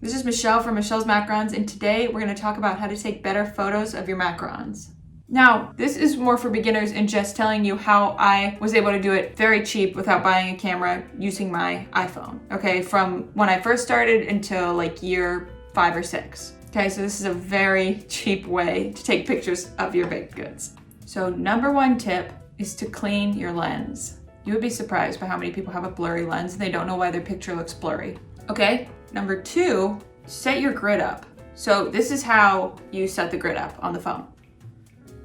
This is Michelle from Michelle's Macarons, and today we're going to talk about how to take better photos of your macarons. Now, this is more for beginners and just telling you how I was able to do it very cheap without buying a camera using my iPhone, okay? From when I first started until like year 5 or 6. Okay, so this is a very cheap way to take pictures of your baked goods. So number one tip is to clean your lens. You would be surprised by how many people have a blurry lens and they don't know why their picture looks blurry. Okay, number two, set your grid up. So this is how you set the grid up on the phone.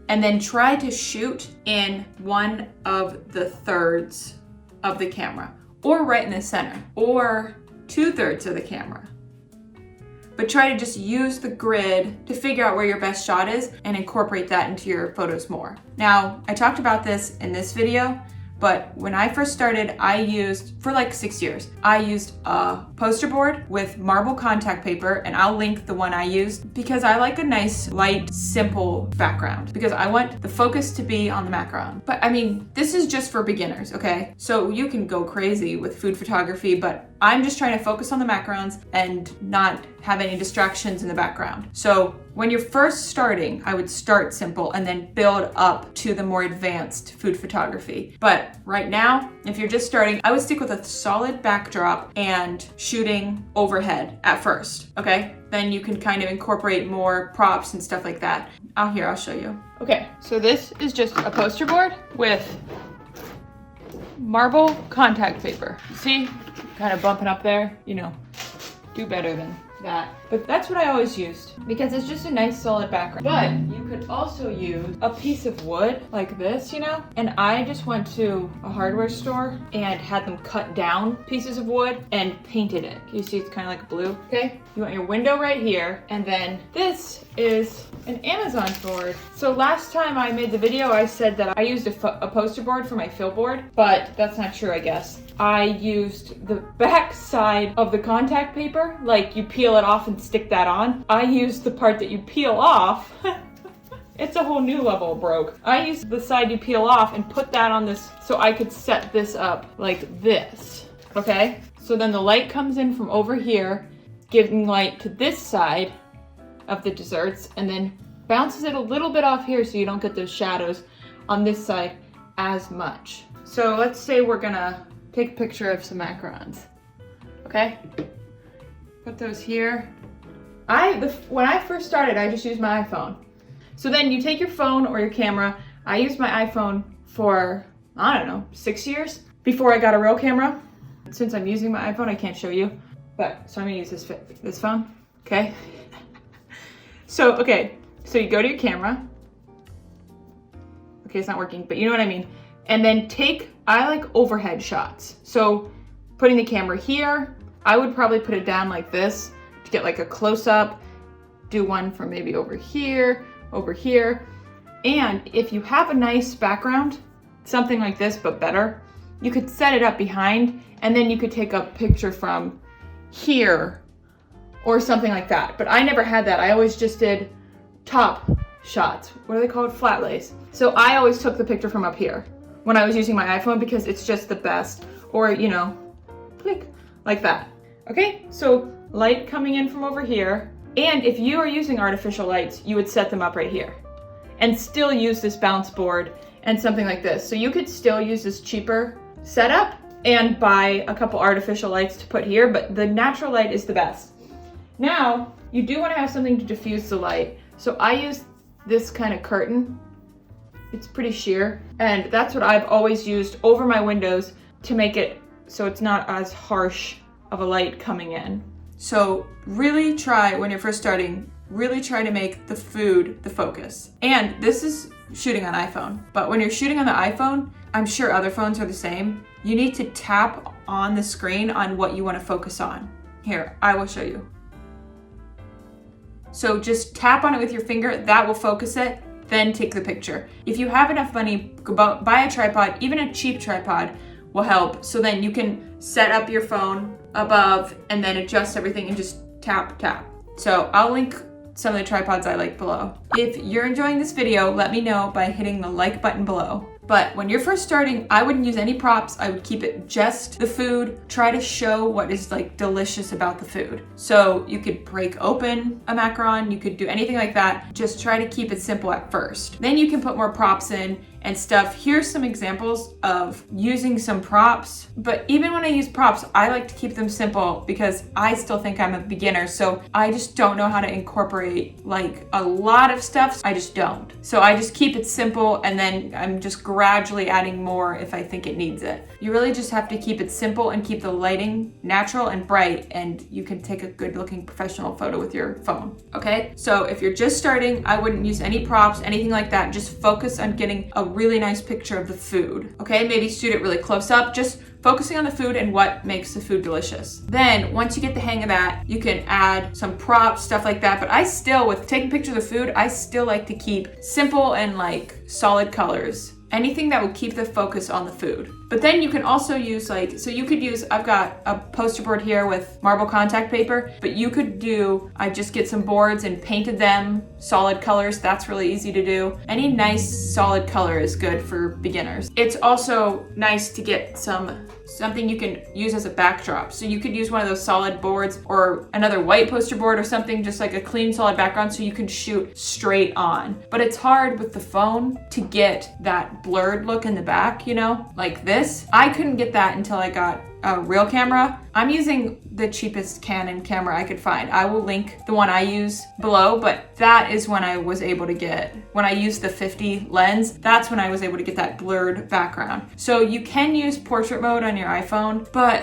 And then try to shoot in one of the thirds of the camera, or right in the center, or 2/3 of the camera. But try to just use the grid to figure out where your best shot is and incorporate that into your photos more. Now, I talked about this in this video, but when I first started, I used, for like 6 years, I used a poster board with marble contact paper, and I'll link the one I used because I like a nice, light, simple background because I want the focus to be on the macaron. But I mean, this is just for beginners, okay? So you can go crazy with food photography, but I'm just trying to focus on the macarons and not have any distractions in the background. So when you're first starting, I would start simple and then build up to the more advanced food photography. But right now, if you're just starting, I would stick with a solid backdrop and shooting overhead at first, okay? Then you can kind of incorporate more props and stuff like that. I'll show you. Okay, so this is just a poster board with marble contact paper. See, kind of bumping up there, you know, do better than that. But that's what I always used because it's just a nice solid background. But you could also use a piece of wood like this, you know? And I just went to a hardware store and had them cut down pieces of wood and painted it. You see it's kind of like blue, okay? You want your window right here, and then this is an Amazon board. So last time I made the video, I said that I used a poster board for my fill board, but that's not true, I guess. I used the back side of the contact paper, like you peel it off and stick that on. I used the part that you peel off. It's a whole new level of broke. I used the side you peel off and put that on this so I could set this up like this, okay? So then the light comes in from over here, giving light to this side of the desserts, and then bounces it a little bit off here so you don't get those shadows on this side as much. So let's say we're gonna take a picture of some macarons, okay? Put those here. When I first started, I just used my iPhone. So then you take your phone or your camera. I used my iPhone for, I don't know, 6 years before I got a real camera. Since I'm using my iPhone, I can't show you, so I'm gonna use this phone, okay? So you go to your camera. Okay, it's not working, but you know what I mean. And then I like overhead shots. So putting the camera here, I would probably put it down like this to get like a close-up. Do one from maybe over here. And if you have a nice background, something like this, but better, you could set it up behind, and then you could take a picture from here or something like that. But I never had that. I always just did top shots. What are they called? Flat lays. So I always took the picture from up here when I was using my iPhone because it's just the best. Or, you know, click like that. Okay, so light coming in from over here. And if you are using artificial lights, you would set them up right here and still use this bounce board and something like this. So you could still use this cheaper setup and buy a couple artificial lights to put here, but the natural light is the best. Now, you do want to have something to diffuse the light. So I use this kind of curtain. It's pretty sheer, and that's what I've always used over my windows to make it so it's not as harsh of a light coming in. So really try, when you're first starting, really try to make the food the focus. And this is shooting on iPhone, but when you're shooting on the iPhone, I'm sure other phones are the same. You need to tap on the screen on what you want to focus on. Here, I will show you. So just tap on it with your finger, that will focus it, then take the picture. If you have enough money, buy a tripod, even a cheap tripod will help. So then you can set up your phone above and then adjust everything and just tap. So I'll link some of the tripods I like below. If you're enjoying this video, let me know by hitting the like button below. But when you're first starting, I wouldn't use any props. I would keep it just the food. Try to show what is like delicious about the food. So you could break open a macaron, you could do anything like that. Just try to keep it simple at first. Then you can put more props in and stuff. Here's some examples of using some props, but even when I use props, I like to keep them simple because I still think I'm a beginner, so I just don't know how to incorporate like a lot of stuff. I just don't. So I just keep it simple, and then I'm just gradually adding more if I think it needs it. You really just have to keep it simple and keep the lighting natural and bright, and you can take a good looking professional photo with your phone. Okay, so if you're just starting, I wouldn't use any props, anything like that. Just focus on getting a really nice picture of the food. Okay, maybe shoot it really close up, just focusing on the food and what makes the food delicious. Then once you get the hang of that, you can add some props, stuff like that. But I still, with taking pictures of food, I still like to keep simple and like solid colors. Anything that will keep the focus on the food. But then you can also use like, so you could use, I've got a poster board here with marble contact paper, but you could do, I just get some boards and painted them solid colors. That's really easy to do. Any nice solid color is good for beginners. It's also nice to get something you can use as a backdrop. So you could use one of those solid boards or another white poster board or something, just like a clean solid background so you can shoot straight on. But it's hard with the phone to get that blurred look in the back, you know, like this. I couldn't get that until I got a real camera. I'm using the cheapest Canon camera I could find. I will link the one I use below, but that is when I was able to get, when I used the 50 lens, that's when I was able to get that blurred background. So you can use portrait mode on your iPhone, but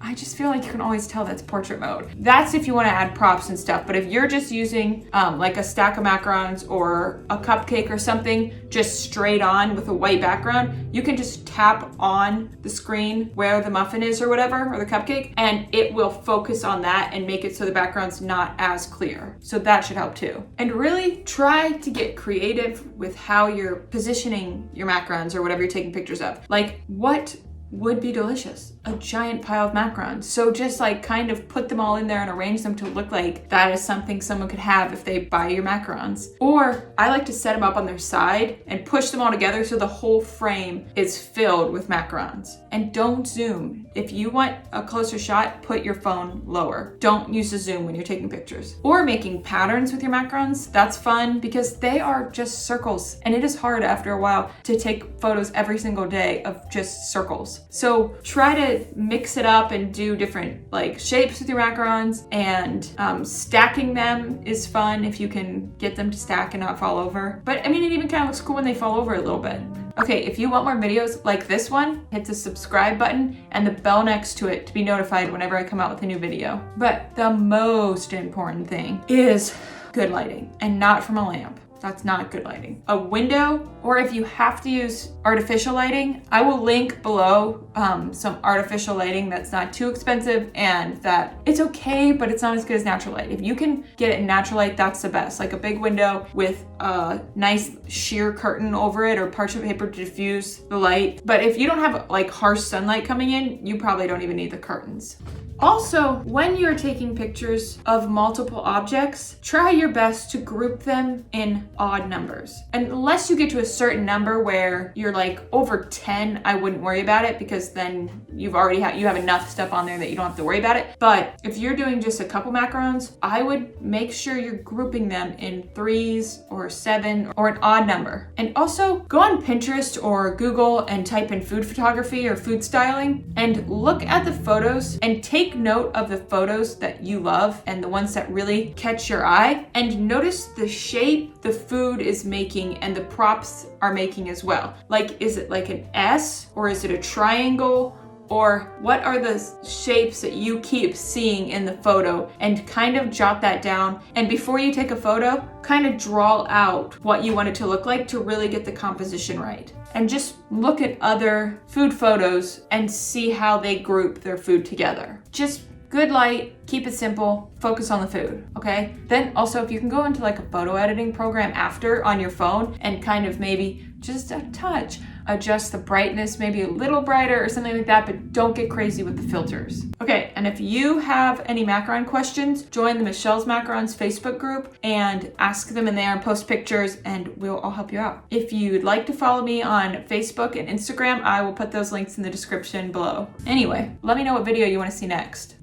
I just feel like you can always tell that's portrait mode. That's if you want to add props and stuff, but if you're just using like a stack of macarons or a cupcake or something, just straight on with a white background, you can just tap on the screen where the muffin is or whatever, or the cupcake, and it will focus on that and make it so the background's not as clear. So that should help too. And really try to get creative with how you're positioning your macarons or whatever you're taking pictures of. Like, what would be delicious? A giant pile of macarons. So just like kind of put them all in there and arrange them to look like that is something someone could have if they buy your macarons. Or I like to set them up on their side and push them all together so the whole frame is filled with macarons. And don't zoom. If you want a closer shot, put your phone lower. Don't use the zoom when you're taking pictures. Or making patterns with your macarons. That's fun because they are just circles, and it is hard after a while to take photos every single day of just circles. So try to mix it up and do different like shapes with your macarons, and stacking them is fun if you can get them to stack and not fall over. But I mean, it even kind of looks cool when they fall over a little bit. Okay, if you want more videos like this one, hit the subscribe button and the bell next to it to be notified whenever I come out with a new video. But the most important thing is good lighting, and not from a lamp. That's not good lighting. A window, or if you have to use artificial lighting, I will link below some artificial lighting that's not too expensive and that it's okay, but it's not as good as natural light. If you can get it in natural light, that's the best. Like a big window with a nice sheer curtain over it or parchment paper to diffuse the light. But if you don't have like harsh sunlight coming in, you probably don't even need the curtains. Also, when you're taking pictures of multiple objects, try your best to group them in odd numbers. And unless you get to a certain number where you're like over 10, I wouldn't worry about it because then you have enough stuff on there that you don't have to worry about it. But if you're doing just a couple macarons, I would make sure you're grouping them in 3s or 7 or an odd number. And also go on Pinterest or Google and type in food photography or food styling and look at the photos and take note of the photos that you love and the ones that really catch your eye, and notice the shape the food is making and the props are making as well. Like, is it like an S or is it a triangle? Or what are the shapes that you keep seeing in the photo, and kind of jot that down. And before you take a photo, kind of draw out what you want it to look like to really get the composition right. And just look at other food photos and see how they group their food together. Just Good light, keep it simple, focus on the food, okay? Then also if you can go into like a photo editing program after on your phone and kind of maybe just a touch adjust the brightness, maybe a little brighter or something like that, but don't get crazy with the filters. Okay, and if you have any Macaron questions, join the Michelle's Macarons Facebook group and ask them in there and post pictures and we'll all help you out. If you'd like to follow me on Facebook and Instagram, I will put those links in the description below. Anyway, let me know what video you want to see next.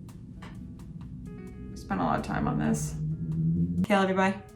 Spent a lot of time on this. Okay, love you, bye.